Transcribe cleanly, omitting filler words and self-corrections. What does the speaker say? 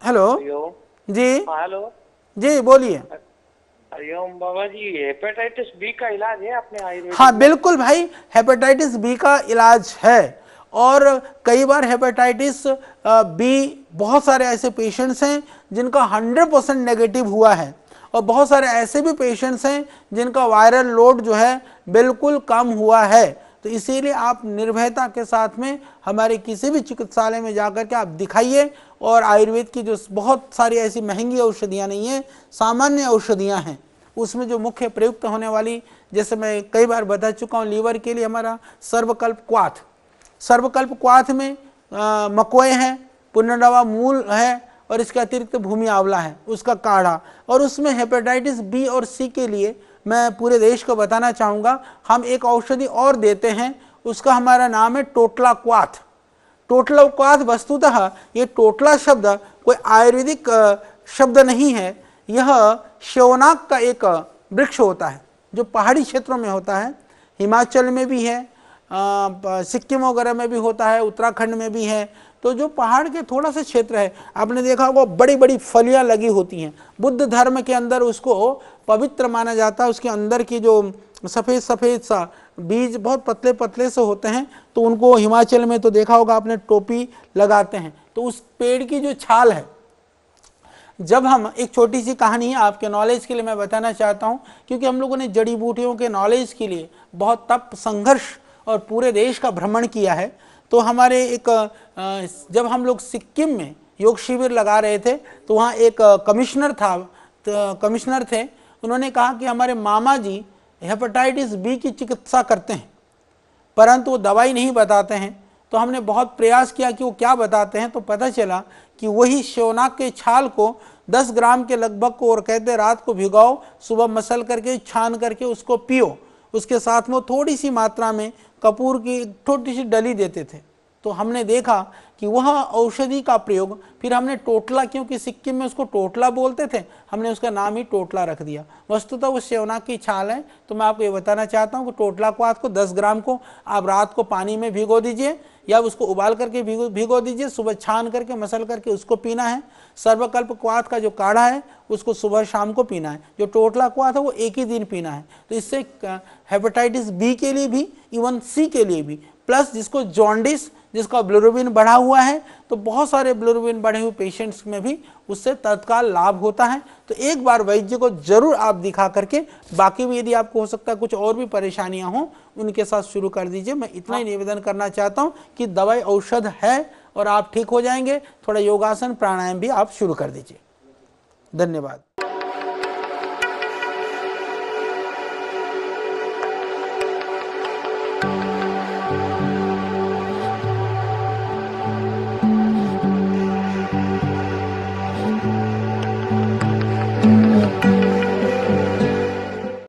Hello. Hariom. जी। हाँ hello. जी बोलिए। हरिओम बाबा जी, hepatitis B का इलाज है अपने आयुर्वेदिक हाँ में? बिल्कुल भाई, हेपेटाइटिस बी का इलाज है। और कई बार हेपेटाइटिस बी, बहुत सारे ऐसे पेशेंट्स हैं जिनका 100% नेगेटिव हुआ है, और बहुत सारे ऐसे भी पेशेंट्स हैं जिनका वायरल लोड जो है बिल्कुल कम हुआ है। तो इसीलिए आप निर्भयता के साथ में हमारे किसी भी चिकित्सालय में जाकर के आप दिखाइए। और आयुर्वेद की जो बहुत सारी ऐसी महंगी औषधियाँ नहीं हैं, सामान्य औषधियाँ हैं, उसमें जो मुख्य प्रयुक्त होने वाली, जैसे मैं कई बार बता चुका हूँ, लीवर के लिए हमारा सर्वकल्प क्वाथ, सर्वकल्प क्वाथ में मकोए हैं, पुनर्नवा मूल है, और इसके अतिरिक्त भूमि आंवला है उसका काढ़ा। और उसमें हेपेटाइटिस बी और सी के लिए मैं पूरे देश को बताना चाहूँगा, हम एक औषधि और देते हैं, उसका हमारा नाम है टोटला क्वाथ। टोटला क्वाथ, वस्तुतः ये टोटला शब्द कोई आयुर्वेदिक शब्द नहीं है, यह श्यवनाक का एक वृक्ष होता है जो पहाड़ी क्षेत्रों में होता है। हिमाचल में भी है, सिक्किम वगैरह में भी होता है, उत्तराखंड में भी है। तो जो पहाड़ के थोड़ा सा क्षेत्र है, आपने देखा होगा बड़ी बड़ी फलियां लगी होती हैं। बुद्ध धर्म के अंदर उसको पवित्र माना जाता है। उसके अंदर की जो सफ़ेद सफ़ेद सा बीज बहुत पतले पतले से होते हैं, तो उनको हिमाचल में तो देखा होगा आपने, टोपी लगाते हैं। तो उस पेड़ की जो छाल है, जब हम, एक छोटी सी कहानी है आपके नॉलेज के लिए मैं बताना चाहता हूँ, क्योंकि हम लोगों ने जड़ी बूटियों के नॉलेज के लिए बहुत तप संघर्ष और पूरे देश का भ्रमण किया है। तो हमारे एक जब हम लोग सिक्किम में योग शिविर लगा रहे थे, तो वहाँ एक कमिश्नर था, तो कमिश्नर थे, उन्होंने कहा कि हमारे मामा जी हेपेटाइटिस बी की चिकित्सा करते हैं, परंतु वो दवाई नहीं बताते हैं। तो हमने बहुत प्रयास किया कि वो क्या बताते हैं, तो पता चला कि वही शौनाक के छाल को 10 ग्राम के लगभग को, और कहते रात को भिगाओ, सुबह मसल करके छान करके उसको पियो। उसके साथ में थोड़ी सी मात्रा में कपूर की छोटी सी डली देते थे। तो हमने देखा कि वह औषधि का प्रयोग, फिर हमने टोटला, क्योंकि सिक्किम में उसको टोटला बोलते थे, हमने उसका नाम ही टोटला रख दिया। वस्तुतः वो सेवनाक की छाल है। तो मैं आपको ये बताना चाहता हूँ कि टोटला क्वाथ को 10 ग्राम को आप रात को पानी में भिगो दीजिए, या उसको उबाल करके भिगो दीजिए, सुबह छान करके मसल करके उसको पीना है। सर्वकल्प क्वाथ का जो काढ़ा है उसको सुबह शाम को पीना है। जो टोटला क्वाथ है वो एक ही दिन पीना है। तो इससे हेपेटाइटिस बी के लिए भी, इवन सी के लिए भी, प्लस जिसको जॉन्डिस, जिसका बिलिरुबिन बढ़ा हुआ है, तो बहुत सारे बिलिरुबिन बढ़े हुए पेशेंट्स में भी उससे तत्काल लाभ होता है। तो एक बार वैद्य को जरूर आप दिखा करके, बाकी भी यदि आपको हो सकता है कुछ और भी परेशानियां हों, उनके साथ शुरू कर दीजिए। मैं इतना ही निवेदन करना चाहता हूं कि दवाई औषध है और आप ठीक हो जाएंगे। थोड़ा योगासन प्राणायाम भी आप शुरू कर दीजिए। धन्यवाद।